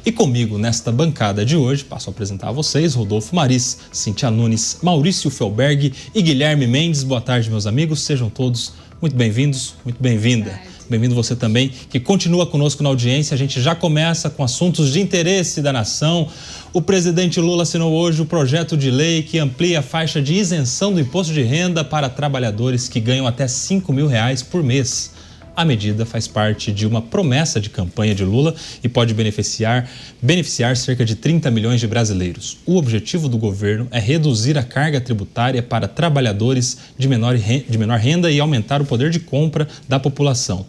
E comigo nesta bancada de hoje, passo a apresentar a vocês, Rodolfo Maris, Cíntia Nunes, Maurício Felberg e Guilherme Mendes. Boa tarde, meus amigos, sejam todos muito bem-vindos, muito bem-vinda. Bem-vindo você também, que continua conosco na audiência. A gente já começa com assuntos de interesse da nação. O presidente Lula assinou hoje o projeto de lei que amplia a faixa de isenção do imposto de renda para trabalhadores que ganham até R$5 mil por mês. A medida faz parte de uma promessa de campanha de Lula e pode beneficiar cerca de 30 milhões de brasileiros. O objetivo do governo é reduzir a carga tributária para trabalhadores de menor renda e aumentar o poder de compra da população.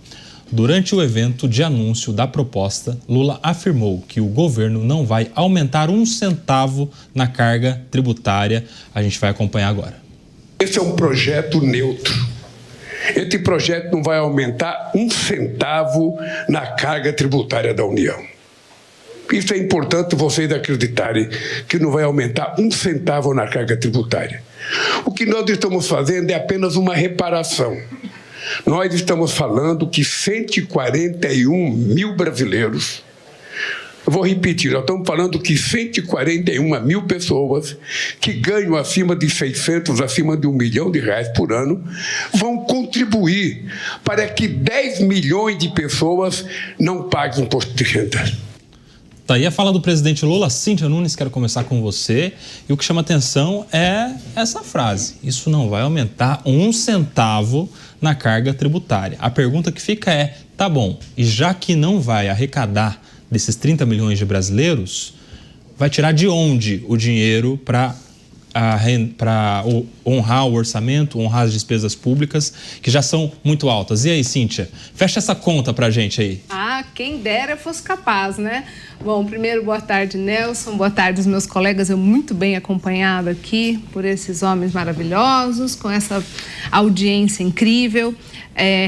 Durante o evento de anúncio da proposta, Lula afirmou que o governo não vai aumentar um centavo na carga tributária. A gente vai acompanhar agora. Esse é um projeto neutro. Esse projeto não vai aumentar um centavo na carga tributária da União. Isso é importante vocês acreditarem, que não vai aumentar um centavo na carga tributária. O que nós estamos fazendo é apenas uma reparação. Nós estamos falando que 141 mil brasileiros, eu vou repetir, nós estamos falando que 141 mil pessoas que ganham acima de 600, acima de R$1 milhão por ano, vão contribuir para que 10 milhões de pessoas não paguem imposto de renda. Tá aí a fala do presidente Lula. Cíntia Nunes, quero começar com você. E o que chama atenção é essa frase: isso não vai aumentar um centavo na carga tributária. A pergunta que fica é, tá bom, e já que não vai arrecadar desses 30 milhões de brasileiros, vai tirar de onde o dinheiro para honrar o orçamento, honrar as despesas públicas, que já são muito altas? E aí, Cíntia, fecha essa conta pra gente aí. Quem dera fosse capaz, né? Bom, primeiro, boa tarde, Nelson, boa tarde os meus colegas, eu muito bem acompanhada aqui por esses homens maravilhosos, com essa audiência incrível.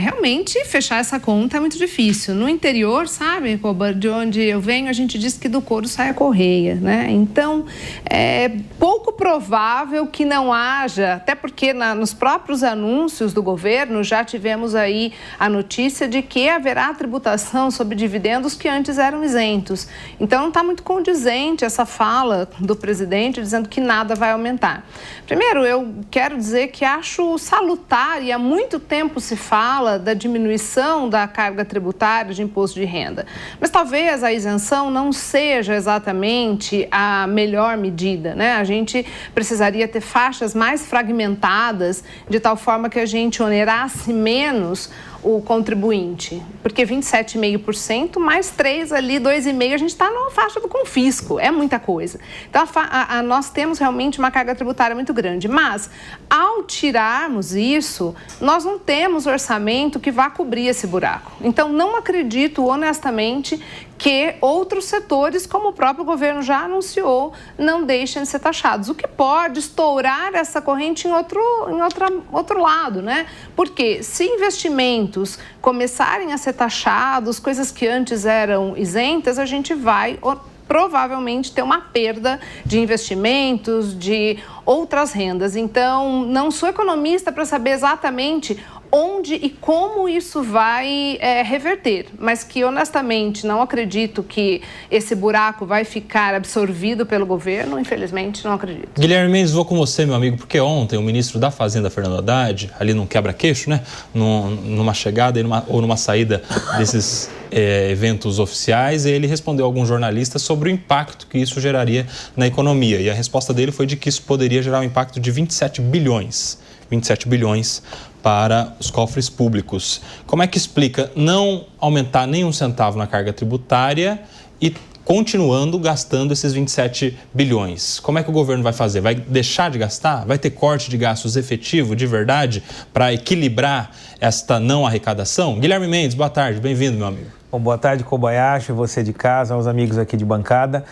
Realmente, fechar essa conta é muito difícil. No interior, sabe, Coba, de onde eu venho, a gente diz que do couro sai a correia, né? Então, é pouco provável que não haja, até porque nos próprios anúncios do governo já tivemos aí a notícia de que haverá tributação sobre dividendos que antes eram isentos. Então, não está muito condizente essa fala do presidente dizendo que nada vai aumentar. Primeiro, eu quero dizer que acho salutar, e há muito tempo se fala da diminuição da carga tributária de imposto de renda. Mas talvez a isenção não seja exatamente a melhor medida, né? A gente precisaria ter faixas mais fragmentadas, de tal forma que a gente onerasse menos o contribuinte, porque 27,5% mais 3 ali, 2,5%, a gente está na faixa do confisco, é muita coisa. Então, nós temos realmente uma carga tributária muito grande, mas ao tirarmos isso, nós não temos orçamento que vá cobrir esse buraco. Então, não acredito honestamente que outros setores, como o próprio governo já anunciou, não deixem de ser taxados. O que pode estourar essa corrente em outro lado, né? Porque se investimentos começarem a ser taxados, coisas que antes eram isentas, a gente vai provavelmente ter uma perda de investimentos, de outras rendas. Então, não sou economista para saber exatamente onde e como isso vai reverter, mas que honestamente não acredito que esse buraco vai ficar absorvido pelo governo, infelizmente não acredito. Guilherme Mendes, vou com você, meu amigo, porque ontem o ministro da Fazenda, Fernando Haddad, ali num quebra-queixo, né, numa chegada ou numa saída desses eventos oficiais, ele respondeu a alguns jornalistas sobre o impacto que isso geraria na economia, e a resposta dele foi de que isso poderia gerar um impacto de 27 bilhões para os cofres públicos. Como é que explica não aumentar nem um centavo na carga tributária e continuando gastando esses 27 bilhões? Como é que o governo vai fazer? Vai deixar de gastar? Vai ter corte de gastos efetivo, de verdade, para equilibrar esta não arrecadação? Guilherme Mendes, boa tarde, bem-vindo, meu amigo. Bom, boa tarde, Kobayashi, você de casa, aos amigos aqui de bancada.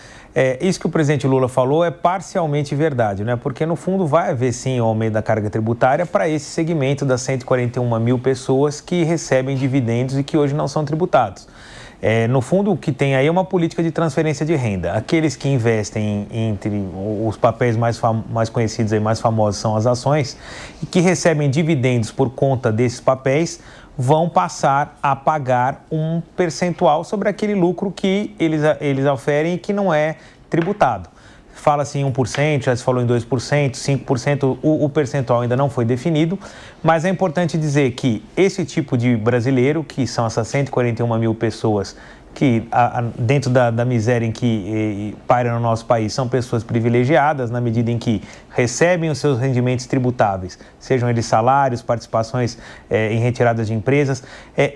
Isso que o presidente Lula falou é parcialmente verdade, né? Porque no fundo vai haver sim o aumento da carga tributária para esse segmento das 141 mil pessoas que recebem dividendos e que hoje não são tributados. No fundo, o que tem aí é uma política de transferência de renda. Aqueles que investem entre os papéis mais conhecidos e mais famosos são as ações, e que recebem dividendos por conta desses papéis, vão passar a pagar um percentual sobre aquele lucro que eles oferem e que não é tributado. Fala-se em 1%, já se falou em 2%, 5%, o percentual ainda não foi definido, mas é importante dizer que esse tipo de brasileiro, que são essas 141 mil pessoas que dentro da miséria em que paira no nosso país, são pessoas privilegiadas na medida em que recebem os seus rendimentos tributáveis, sejam eles salários, participações em retiradas de empresas,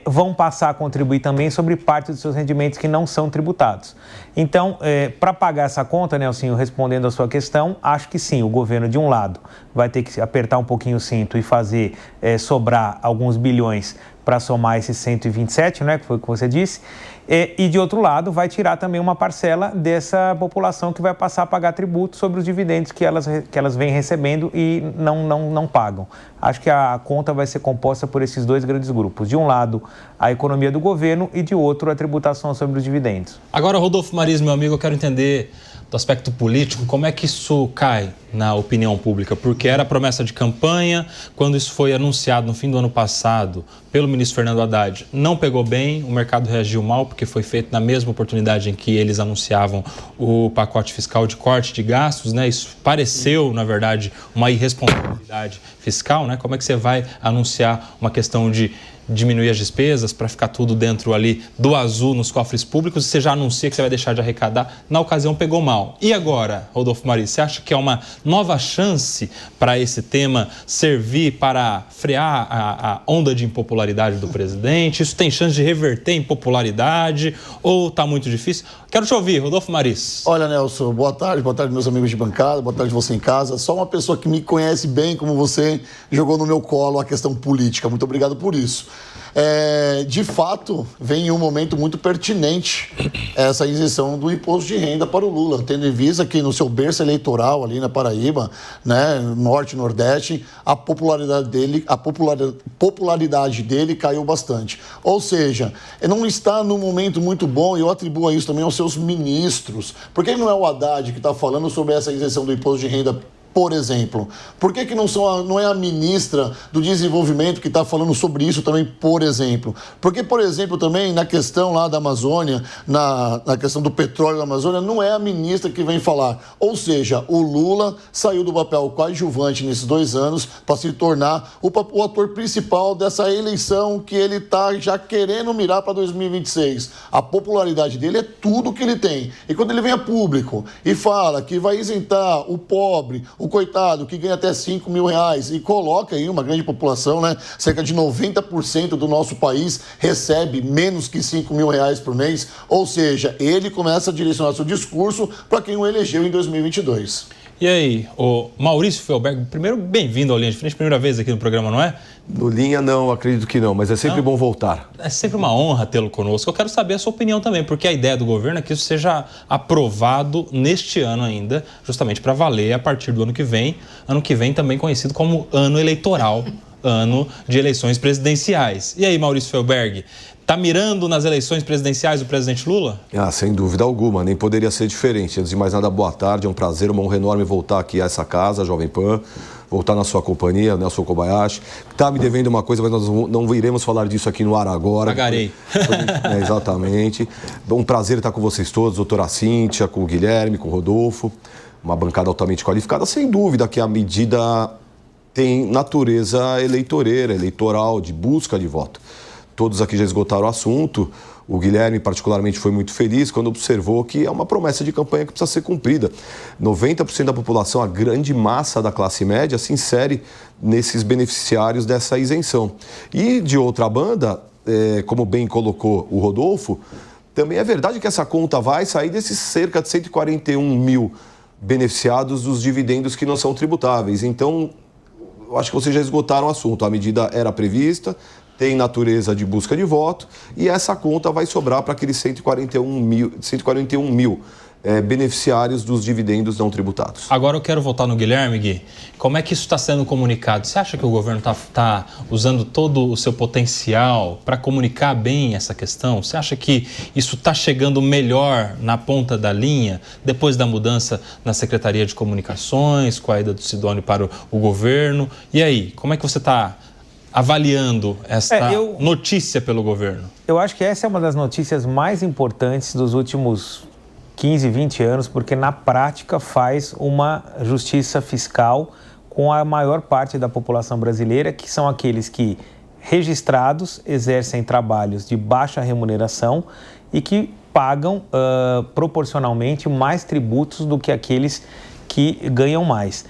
vão passar a contribuir também sobre parte dos seus rendimentos que não são tributados. Então, para pagar essa conta, Nelsinho, respondendo a sua questão, acho que sim, o governo, de um lado, vai ter que apertar um pouquinho o cinto e fazer sobrar alguns bilhões para somar esses 127, né, que foi o que você disse, e de outro lado vai tirar também uma parcela dessa população que vai passar a pagar tributo sobre os dividendos que elas vêm recebendo e não pagam. Acho que a conta vai ser composta por esses dois grandes grupos. De um lado, a economia do governo e de outro, a tributação sobre os dividendos. Agora, Rodolfo Maris, meu amigo, eu quero entender do aspecto político, como é que isso cai na opinião pública? Porque era promessa de campanha, quando isso foi anunciado no fim do ano passado pelo ministro Fernando Haddad, não pegou bem, o mercado reagiu mal, porque foi feito na mesma oportunidade em que eles anunciavam o pacote fiscal de corte de gastos, né? Isso pareceu, na verdade, uma irresponsabilidade fiscal, né? Como é que você vai anunciar uma questão de diminuir as despesas para ficar tudo dentro ali do azul nos cofres públicos e você já anuncia que você vai deixar de arrecadar? Na ocasião pegou mal. E agora, Rodolfo Maris, você acha que é uma nova chance para esse tema servir para frear a onda de impopularidade do presidente? Isso tem chance de reverter em popularidade ou está muito difícil? Quero te ouvir, Rodolfo Maris. Olha, Nelson, boa tarde meus amigos de bancada, boa tarde você em casa. Só uma pessoa que me conhece bem como você jogou no meu colo a questão política. Muito obrigado por isso. De fato, vem em um momento muito pertinente essa isenção do imposto de renda para o Lula, tendo em vista que no seu berço eleitoral ali na Paraíba, né, Norte e Nordeste, a popularidade dele caiu bastante. Ou seja, não está num momento muito bom, e eu atribuo isso também aos seus ministros. Por que não é o Haddad que está falando sobre essa isenção do imposto de renda, por exemplo? Por que não é a ministra do Desenvolvimento que está falando sobre isso também, por exemplo? Porque, por exemplo, também na questão lá da Amazônia, na questão do petróleo da Amazônia, não é a ministra que vem falar. Ou seja, o Lula saiu do papel coadjuvante nesses 2 anos para se tornar o ator principal dessa eleição que ele está já querendo mirar para 2026. A popularidade dele é tudo que ele tem. E quando ele vem a público e fala que vai isentar o pobre, o coitado que ganha até 5 mil reais e coloca aí uma grande população, né? Cerca de 90% do nosso país recebe menos que 5 mil reais por mês. Ou seja, ele começa a direcionar seu discurso para quem o elegeu em 2022. E aí, o Maurício Felberg, primeiro, bem-vindo ao Linha de Frente, primeira vez aqui no programa, não é? No Linha, não, acredito que não, mas é sempre bom voltar. É sempre uma honra tê-lo conosco. Eu quero saber a sua opinião também, porque a ideia do governo é que isso seja aprovado neste ano ainda, justamente para valer a partir do ano que vem também conhecido como ano eleitoral, ano de eleições presidenciais. E aí, Maurício Felberg, está mirando nas eleições presidenciais do presidente Lula? Sem dúvida alguma, nem poderia ser diferente. Antes de mais nada, boa tarde, é um prazer, uma honra enorme voltar aqui a essa casa, Jovem Pan, voltar na sua companhia, Nelson Kobayashi. Está me devendo uma coisa, mas nós não iremos falar disso aqui no ar agora. Pagarei. Exatamente. Um prazer estar com vocês todos, doutora Cíntia, com o Guilherme, com o Rodolfo. Uma bancada altamente qualificada. Sem dúvida que a medida tem natureza eleitoral, de busca de voto. Todos aqui já esgotaram o assunto. O Guilherme, particularmente, foi muito feliz quando observou que é uma promessa de campanha que precisa ser cumprida. 90% da população, a grande massa da classe média, se insere nesses beneficiários dessa isenção. E, de outra banda, como bem colocou o Rodolfo, também é verdade que essa conta vai sair desses cerca de 141 mil beneficiados dos dividendos que não são tributáveis. Então, eu acho que vocês já esgotaram o assunto. A medida era prevista, tem natureza de busca de voto e essa conta vai sobrar para aqueles 141 mil beneficiários dos dividendos não tributados. Agora eu quero voltar no Guilherme, Gui. Como é que isso está sendo comunicado? Você acha que o governo está usando todo o seu potencial para comunicar bem essa questão? Você acha que isso está chegando melhor na ponta da linha depois da mudança na Secretaria de Comunicações, com a ida do Sidônio para o governo? E aí, como é que você está avaliando esta notícia pelo governo? Eu acho que essa é uma das notícias mais importantes dos últimos 15, 20 anos, porque na prática faz uma justiça fiscal com a maior parte da população brasileira, que são aqueles que, registrados, exercem trabalhos de baixa remuneração e que pagam proporcionalmente mais tributos do que aqueles que ganham mais.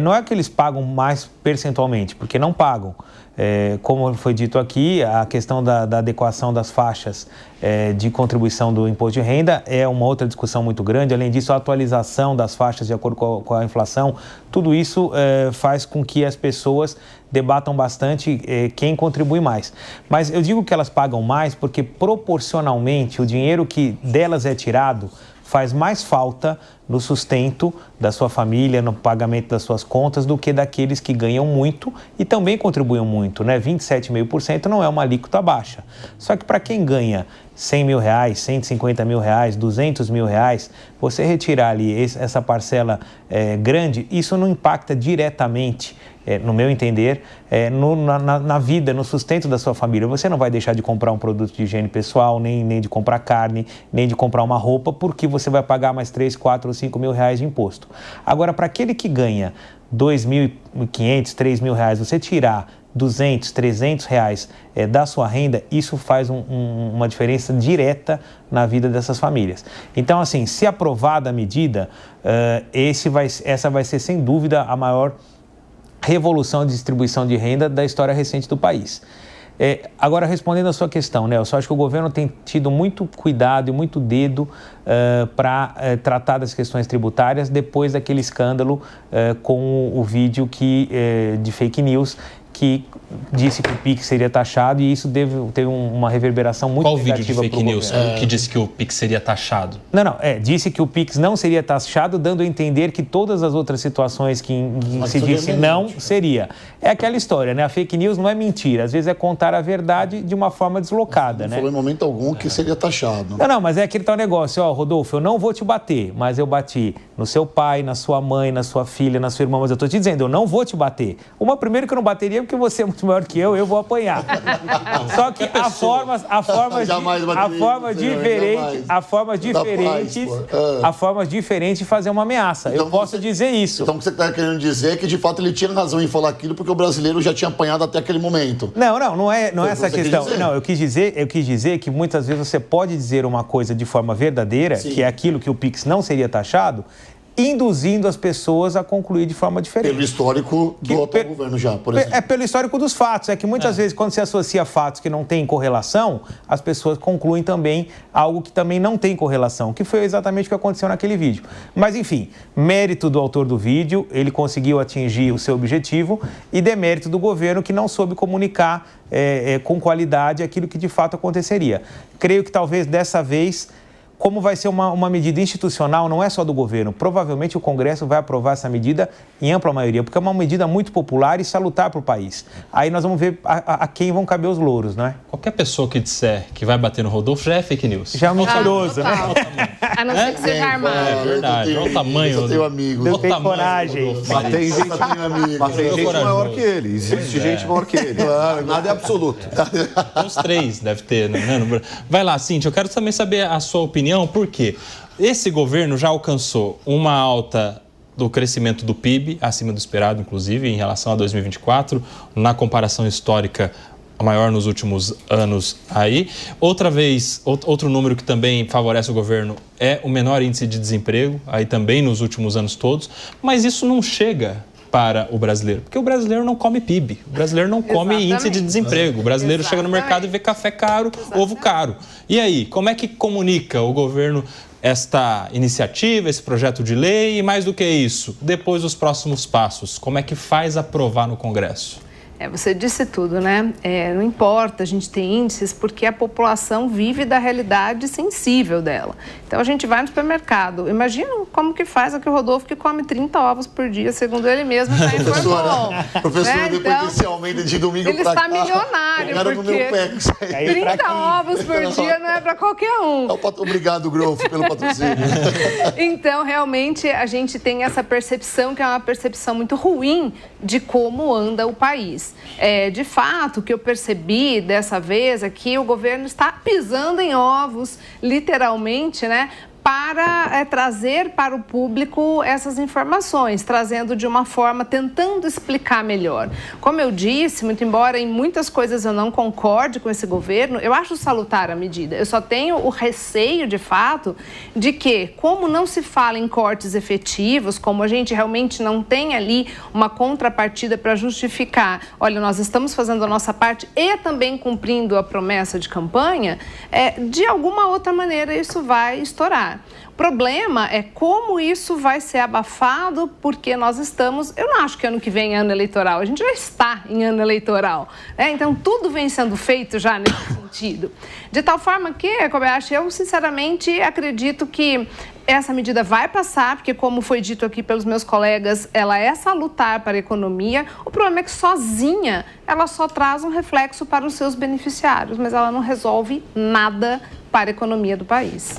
Não é que eles pagam mais percentualmente, porque não pagam. Como foi dito aqui, a questão da adequação das faixas de contribuição do imposto de renda é uma outra discussão muito grande. Além disso, a atualização das faixas de acordo com a inflação, tudo isso faz com que as pessoas debatam bastante quem contribui mais. Mas eu digo que elas pagam mais porque, proporcionalmente, o dinheiro que delas é tirado faz mais falta no sustento da sua família, no pagamento das suas contas, do que daqueles que ganham muito e também contribuem muito, né? 27,5% não é uma alíquota baixa. Só que para quem ganha 100 mil reais, 150 mil reais, 200 mil reais, você retirar ali essa parcela grande, isso não impacta diretamente, no meu entender, na vida, no sustento da sua família. Você não vai deixar de comprar um produto de higiene pessoal, nem de comprar carne, nem de comprar uma roupa, porque você vai pagar mais 3, 4 ou 5 mil reais de imposto. Agora, para aquele que ganha 2.500, 3 mil reais, você tirar 200, 300 reais da sua renda, isso faz uma diferença direta na vida dessas famílias. Então, assim, se aprovada a medida, essa vai ser, sem dúvida, a maior revolução de distribuição de renda da história recente do país. Agora, respondendo a sua questão, Nelson, acho que o governo tem tido muito cuidado e muito dedo para tratar das questões tributárias depois daquele escândalo com o vídeo de fake news que disse que o PIX seria taxado, e isso teve uma reverberação muito negativa para o governo. Qual vídeo de fake news que disse que o PIX seria taxado? Não, disse que o PIX não seria taxado, dando a entender que todas as outras situações que se disse não seria. É aquela história, né? A fake news não é mentira, às vezes é contar a verdade de uma forma deslocada, né? Não falou em momento algum que seria taxado. Não, mas é aquele tal negócio, Rodolfo, eu não vou te bater, mas eu bati no seu pai, na sua mãe, na sua filha, na sua irmã, mas eu estou te dizendo, eu não vou te bater. Primeiro que eu não bateria porque você é muito maior que eu vou apanhar. Só que há formas diferentes de fazer uma ameaça. Então, eu posso dizer isso. Então o que você está querendo dizer é que de fato ele tinha razão em falar aquilo porque o brasileiro já tinha apanhado até aquele momento. Não é essa questão. Não, eu quis dizer que muitas vezes você pode dizer uma coisa de forma verdadeira, sim, que é aquilo que o PIX não seria taxado, induzindo as pessoas a concluir de forma diferente. Pelo histórico do atual governo já, por exemplo. Pelo histórico dos fatos. É que muitas vezes, quando se associa fatos que não têm correlação, as pessoas concluem também algo que também não tem correlação, que foi exatamente o que aconteceu naquele vídeo. Mas, enfim, mérito do autor do vídeo, ele conseguiu atingir o seu objetivo, e demérito do governo, que não soube comunicar com qualidade aquilo que de fato aconteceria. Creio que talvez dessa vez, como vai ser uma medida institucional, não é só do governo, provavelmente o Congresso vai aprovar essa medida em ampla maioria, porque é uma medida muito popular e salutar para o país. Aí nós vamos ver a quem vão caber os louros, não é? Qualquer pessoa que disser que vai bater no Rodolfo já é fake news. Já é mentiroso, né? A não ser que seja armado. É verdade. Olha o tamanho. Eu tenho amigos. Eu tenho coragem. Mas tem gente maior que ele. Existe gente maior que ele. Claro, nada é absoluto. Uns 3 deve ter, né? Vai lá, Cíntia, eu quero também saber a sua opinião, porque esse governo já alcançou uma alta do crescimento do PIB, acima do esperado, inclusive, em relação a 2024, na comparação histórica, a maior nos últimos anos aí. Outro número que também favorece o governo é o menor índice de desemprego, aí também nos últimos anos todos, mas isso não chega para o brasileiro, porque o brasileiro não come PIB, o brasileiro não come índice de desemprego, o brasileiro chega no mercado e vê café caro, ovo caro. E aí, como é que comunica o governo esta iniciativa, esse projeto de lei, e mais do que isso, depois os próximos passos, como é que faz aprovar no Congresso? Você disse tudo, né? Não importa a gente ter índices, porque a população vive da realidade sensível dela. Então, a gente vai no supermercado. Imagina como que faz aqui o Rodolfo, que come 30 ovos por dia, segundo ele mesmo, já informou. Professora, depois desse aumento de domingo ele pra cá... Ele está milionário, porque 30 ovos por dia não é para qualquer um. Obrigado, Growth, pelo patrocínio. Então, realmente, a gente tem essa percepção, que é uma percepção muito ruim de como anda o país. De fato, o que eu percebi dessa vez é que o governo está pisando em ovos, literalmente, né? Para trazer para o público essas informações, trazendo de uma forma, tentando explicar melhor. Como eu disse, muito embora em muitas coisas eu não concorde com esse governo, eu acho salutar a medida. Eu só tenho o receio, de fato, de que, como não se fala em cortes efetivos, como a gente realmente não tem ali uma contrapartida para justificar, olha, nós estamos fazendo a nossa parte e também cumprindo a promessa de campanha, de alguma outra maneira isso vai estourar. O problema é como isso vai ser abafado, porque nós estamos... Eu não acho que ano que vem é ano eleitoral, a gente já está em ano eleitoral, né? Então, tudo vem sendo feito já nesse sentido. De tal forma que, Kobayashi, eu sinceramente acredito que essa medida vai passar, porque, como foi dito aqui pelos meus colegas, ela é salutar para a economia. O problema é que sozinha ela só traz um reflexo para os seus beneficiários, mas ela não resolve nada para a economia do país.